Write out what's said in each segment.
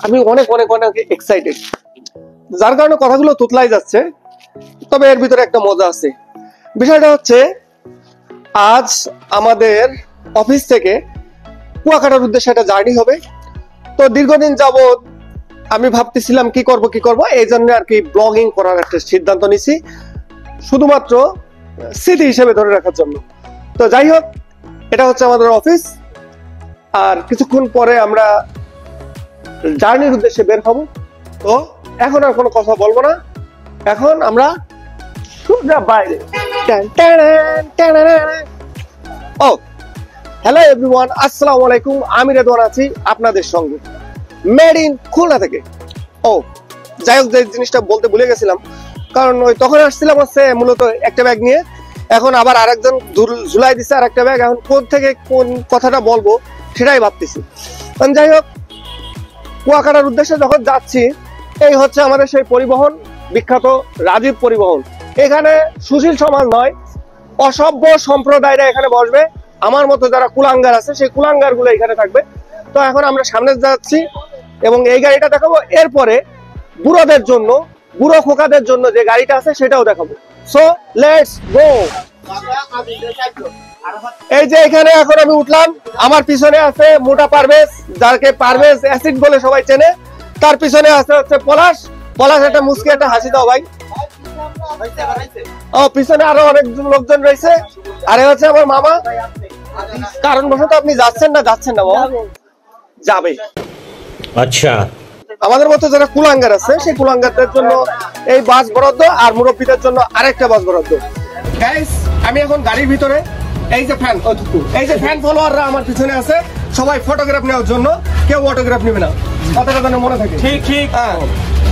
আমি অনেক অনেক অনেক এক্সাইটেড, যার কারণে কথাগুলো তুতলাই যাচ্ছে। তবে এর ভিতরে একটা মজা আছে। বিষয়টা হচ্ছে আজ আমাদের অফিস থেকে কুয়াকাটার উদ্দেশ্যে একটা জার্নি হবে। তো দীর্ঘদিন যাবত আমি ভাবতেছিলাম কি করব, এই জন্য আর কি ব্লগিং করার একটা সিদ্ধান্ত নিছি, শুধুমাত্র স্মৃতি হিসেবে ধরে রাখার জন্য। তো যাই হোক, এটা হচ্ছে আমাদের অফিস, আর কিছুক্ষণ পরে আমরা জার্নির উদ্দেশ্যে বের হব। তো এখন আর কোনো কথা বলবো না, এখন আমরা সোজা বাইরে। ও হ্যালো এভরিওয়ান, আসসালামু আলাইকুম। আমি রেদওয়ান আছি আপনাদের সঙ্গে, মেড ইন খুলনা থেকে। ও যাই হোক, যে জিনিসটা বলতে ভুলে গেছিলাম, কারণ ওই তখন আসছিলাম হচ্ছে মূলত একটা ব্যাগ নিয়ে, এখন আবার আরেকজন ঝুলাই দিচ্ছে আর একটা ব্যাগ। এখন কোন থেকে কোন কথাটা বলবো সেটাই ভাবতেছি। যাই হোক, কুয়াকাটার উদ্দেশ্যে যখন যাচ্ছি, এই হচ্ছে আমাদের সেই পরিবহন, বিখ্যাত রাজীব পরিবহন। এখানে সুশীল সমাজ নয়, অসভ্য সম্প্রদায়রা এখানে বসবে। আমার মতো যারা কুলাঙ্গার আছে, সেই কুলাঙ্গার গুলো এখানে থাকবে। তো এখন আমরা সামনে যাচ্ছি এবং এই গাড়িটা দেখাবো, এরপরে বুড়োদের জন্য, বুড়ো খোকাদের জন্য যে গাড়িটা আছে সেটাও দেখাবো। So let's go. এই যে এখানে এখন আমি উঠলাম, আমার পিছনে আছে মোটা পারভেজ, যাকে পারভেজ অ্যাসিড বলে সবাই চেনে। তার পিছনে আছে হচ্ছে পলাশ। পলাশ একটা মুস্কি একটা হাসি দাও ভাই। ও পিছনে আরো অনেক লোকজন রয়েছে। আরে হচ্ছে আমার মামা। কারণবশত আপনি যাচ্ছেন না বাবা? যাবে। আচ্ছা, আমাদের মতো যারা কুলাঙ্গার আছে, সেই কুলাঙ্গারদের জন্য এই বাস বরাদ্দ, আর মুরব্বীদের জন্য আরেকটা বাস বরাদ্দ। গাইস, আমি এখন গাড়ির ভিতরে। এই যে ফ্যান, এই যে ফ্যান ফলোয়াররা আমার পিছনে আছে, সবাই ফটোগ্রাফ নেওয়ার জন্য, কেউ অটোগ্রাফ নেবে না, কথাটা যেন মনে থাকে। ঠিক ঠিক। হ্যাঁ,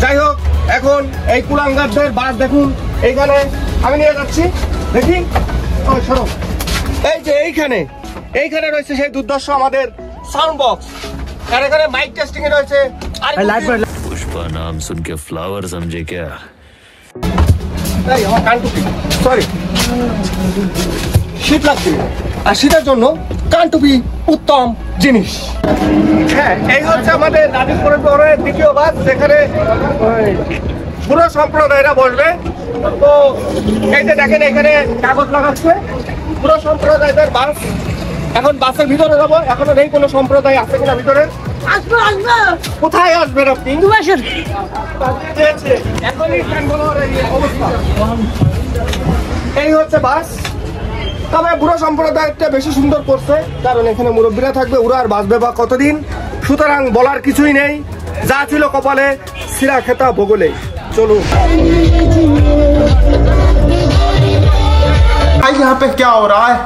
যাই হোক, এখন এই কুলাঙ্গারদের বাস দেখুন, এইখানে আমি নিয়ে যাচ্ছি। দেখি সরো। এই যে এইখানে রয়েছে সেই দুর্দর্শ আমাদের সাউন্ড বক্স, আর এখানে মাইক টেস্টিং এ রয়েছে। पुष्पा नाम सुन के फ्लावर समझे क्या? সরি, শীত লাগছে, আর শীতের জন্য কানটুপি উত্তম জিনিস। হ্যাঁ, এই হচ্ছে আমাদের রাজীবপুরের দ্বিতীয় বাস, যেখানে পুরো সম্প্রদায়রা বসবে। তো এই যে দেখেন, এখানে কাগজ লাগাচ্ছে, পুরো সম্প্রদায়দের বাস। এখন বাসের ভিতরে যাবো, এখনো নেই কোনো সম্প্রদায় আছে কিনা ভিতরে। কোথায় আসবেন আপনি? এই হচ্ছে বাস। তবে বুড়ো সম্প্রদায়টা বেশি সুন্দর করছে, কারণ এখানে মুরব্বীরা থাকবে। ওরা আর বাঁচবে বা কতদিন, সুতরাং বলার কিছুই নেই। যা ছিল কপালে, সিরা খেতা ভূগোলে। চলুন। भाई यहाँ पे क्या हो रहा है?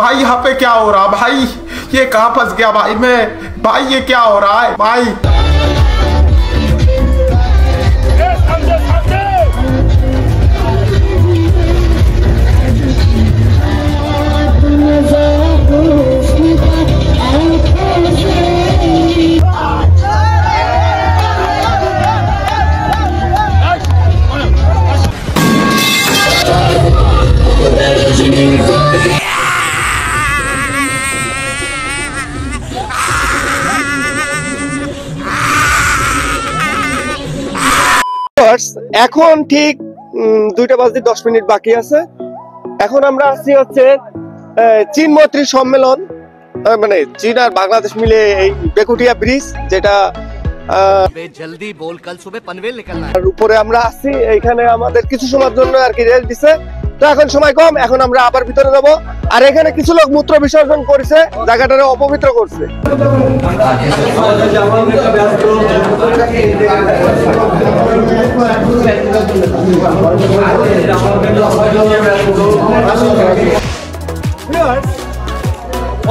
भाई यहाँ पे क्या हो रहा है? भाई ये कहाँ फंस गया भाई मैं? भाई ये क्या हो रहा है भाई? এখন ঠিক 2:10 বাকি আছে। এখন আমরা আসছি হচ্ছে চীন মৈত্রী সম্মেলন, মানে চীন আর বাংলাদেশ মিলে এই বেকুটিয়া ব্রিজ, যেটা জলদি বল, কাল সুবে পনভেল নিকলনা। আর উপরে আমরা আসছি, এইখানে আমাদের কিছু সময়ের জন্য আর কি রেস্ট দিছে। তো এখন সময় কম, এখন আমরা আবার ভিতরে যাব। আর এখানে কিছু লোক মূত্র বিসর্জন করেছে, জায়গাটারে অপবিত্র করছে।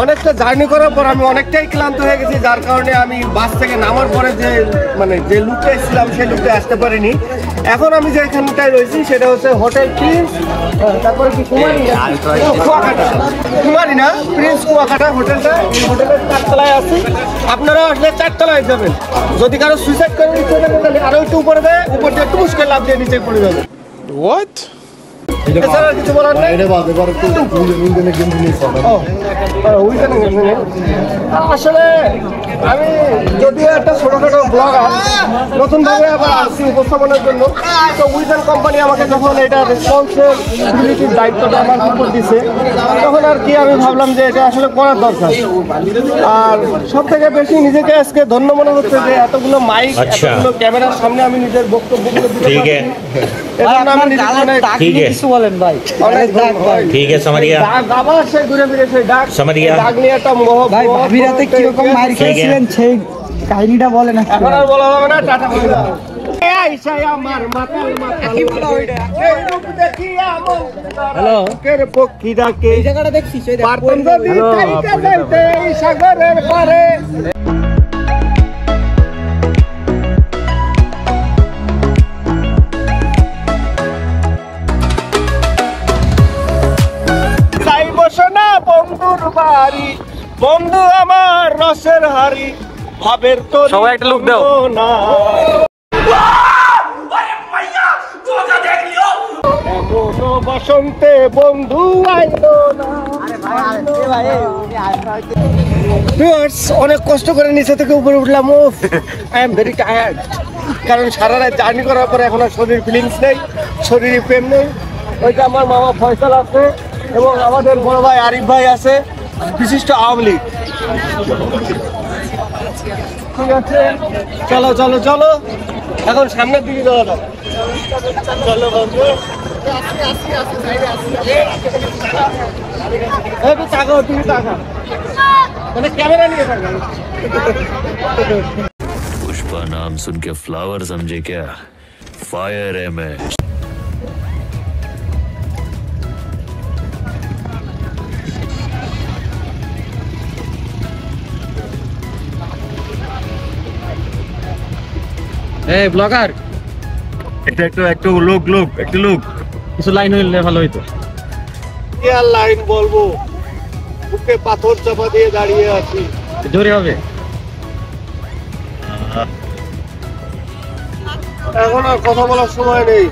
অনেকটা জার্নি করার পর আমি অনেকটাই ক্লান্ত হয়ে গেছি, যার কারণে আমি বাস থেকে নামার পরে যে লুকটা ছিলাম সেই লুকটা আসতে পারিনি। এখন আমি যে এখানটায় রয়েছি সেটা হচ্ছে হোটেল প্রিন্স, তারপরে কি কুমারী না, প্রিন্স কুয়াকাটা হোটেলটা। এই হোটেলের 4 তলায় আছি। আপনারা আসলে 4 তলায় যাবেন। যদি কারো সুইসাইড করে নিচ্ছে, আরো একটু উপরে দেয়, উপর দিয়ে একটু মুশকিল লাভ দিয়ে নিচে পড়ে যাবে। What? এছাড়া আর কিছু বলার নেই। আসলে আমি যদিও একটা ছোটখাটো ব্লগার, নতুন ভাবে আবার আসছি উপস্থাপনের জন্য। তো উইজেন কোম্পানি আমাকে যখন এটা রেসপন্সিবিলিটির দায়িত্বটা আমার উপর দিছে, তখন আর কি আমি ভাবলাম যে এটা আসলে করার দরকার। আর সব থেকে বেশি নিজেকে আজকে ধন্য মনে হচ্ছে যে এতগুলো মাইক, এতগুলো ক্যামেরার সামনে আমি নিজের বক্তব্যগুলো দিতে পারছি। এজন্য আমি নিজেকে অনেক কিছু বলেন ভাই। অনেক ভাই। ठीक है समझ गया ডাক আবার সেই ঘুরে ফিরে সেই ডাক, समझ गया ডাক নিয়ে একটা ভাই ভাবির হাতে কিরকম মার খেয়েছিলেন সেই কাহিনীটা বলেন। এখন আর বলা হবে না, টাটা বলে দাও। আইসাই আমার মাতাল মাতাল এই রূপ দেখিয়া মন হ্যালো কের পক্ষী ডাকে এই জায়গাটা দেখছি সেই পারতন যদি তাইকা যাইতে এই সাগরের পারে। যাইব সোনা বন্ধুর বাড়ি, বন্ধু আমার রসের হাড়ি, ভাবের তো সবাই একটা লোক দাও না। এখনো বসন্তে বন্ধু আইলো না। Viewers, অনেক কষ্ট করে নিচে থেকে উপরে উঠলাম। আই এম ভেরি টায়ার্ড, কারণ সারা রাত জার্নি করার পরে এখন আর শরীর ফিলিংস নেই, শরীরে প্রেম নেই। ওইটা আমার মামা ফয়সাল আছে এবং আমাদের বড় ভাই আরিফ ভাই আছে, বিশিষ্ট আওয়ামী লীগ। ঠিক আছে, চলো চলো চলো, এখন সামনের দিকে যাওয়া যাক। চলো বন্ধু, একটু তাকাও, তুমি তাকাও, মানে ক্যামেরা নিয়ে তাকাও। पुष्पा नाम सुन के फ्लावर समझे क्या? फायर है मैं। এই ব্লগার একটু লোক কিছু লাইন হইলে ভালো হইতো। কি আর লাইন বলবো, বুকে পাথর চাপা দিয়ে দাঁড়িয়ে আছি। জোরে হবে। এখন আর কথা বলার সময় নেই।